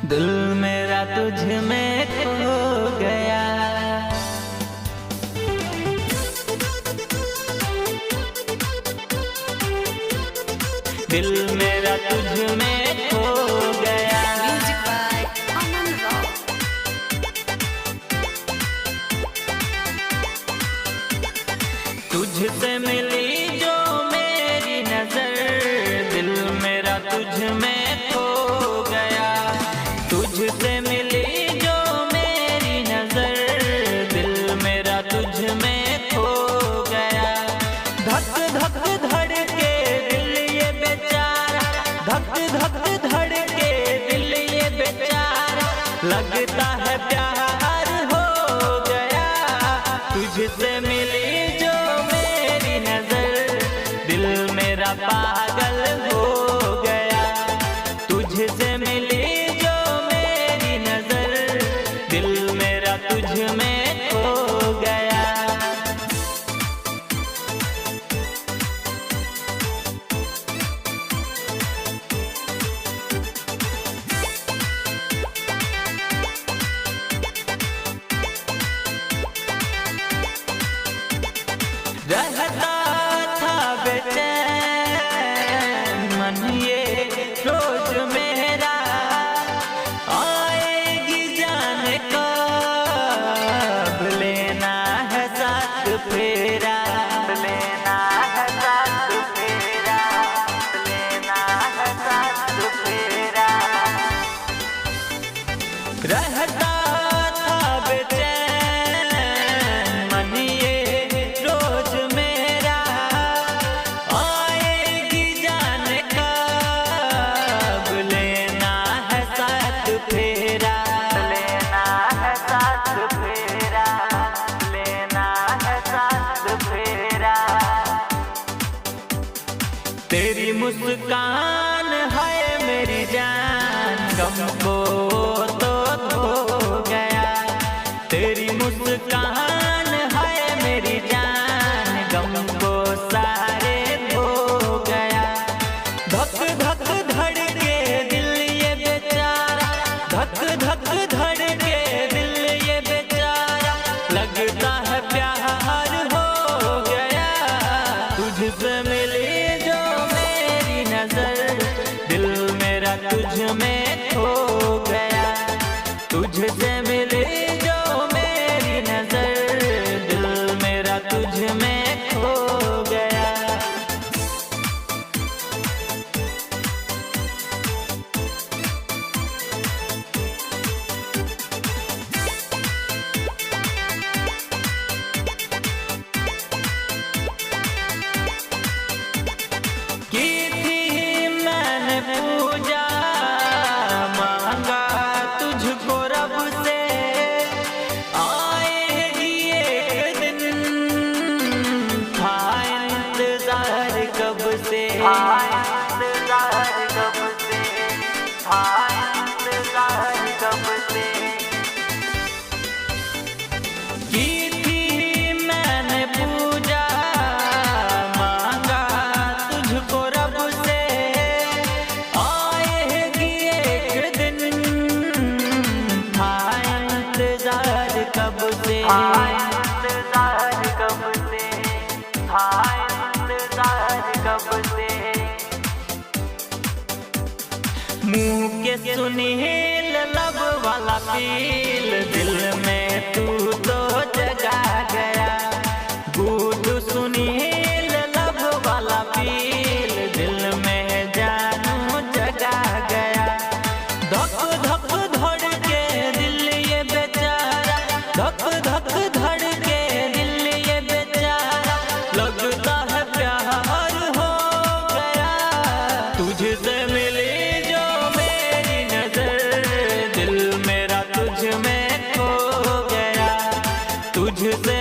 दिल मेरा तुझ में खो गया। दिल मेरा तुझ में खो गया। Music by Aman Rao. तुझसे मिली जो मेरी नजर, दिल मेरा तुझ में खो गया। तुझसे मिली जो मेरी नजर, दिल मेरा तुझ में खो गया। धक धक धड़के दिल ये बेचारा, धक धक धड़के दिल ये बेचारा, लगता है प्यार हो गया। तुझसे मिली जो मेरी नजर, दिल मेरा पागल हो गया। तुझसे मिली जो मेरी नजर, दिल मेरा तुझ में खो गया। रहता था बेचैन मन ये रोज मेरा, आएगी जाने कब, लेना है साथ फेरा, लेना है साथ फेरा, लेना है साथ फेरा। रहता था बेचैन मन ये रोज मेरा, आएगी जाने कब, लेना है साथ फेरा, लेना है साथ फेरा, लेना है साथ फेरा। तेरी मुस्कान है मेरी जान, गम को तो धो गया। तेरी मुस्कान है मेरी जान, गम को सारे धो गया। धक धक धड़के दिल ये बेचारा, धक धक धड़के दिल ये बेचारा, लगता है प्यार हो गया। तुझसे मिली जो मेरी नजर, दिल मेरा तुझ में खो गया। तुझसे मिली जो मेरी नजर, दिल मेरा तुझ में खो गया। की थी मैंने पूजा, मांगा तुझको रब से, आएगी एक दिन, था इंतजार कब से, था इंतजार कब से, था इंतजार कब से। की थी मैंने पूजा, मांगा तुझको रब से, आएगी एक दिन, था इंतजार कब से, था इंतजार कब से, था इंतजार कब से। मुँह के सुनील लब वाला फील, दिल में तू तो जगा गया। गूढ़ सुनील लब वाला फील, दिल में जानू जगा गया। धक धक धड़के दिल ये बेचारा, धक धक धड़के दिल ये बेचारा, लगता है प्यार हो गया। तुझसे मिली जो मेरी नजर, दिल मेरा तुझ में खो गया। तुझसे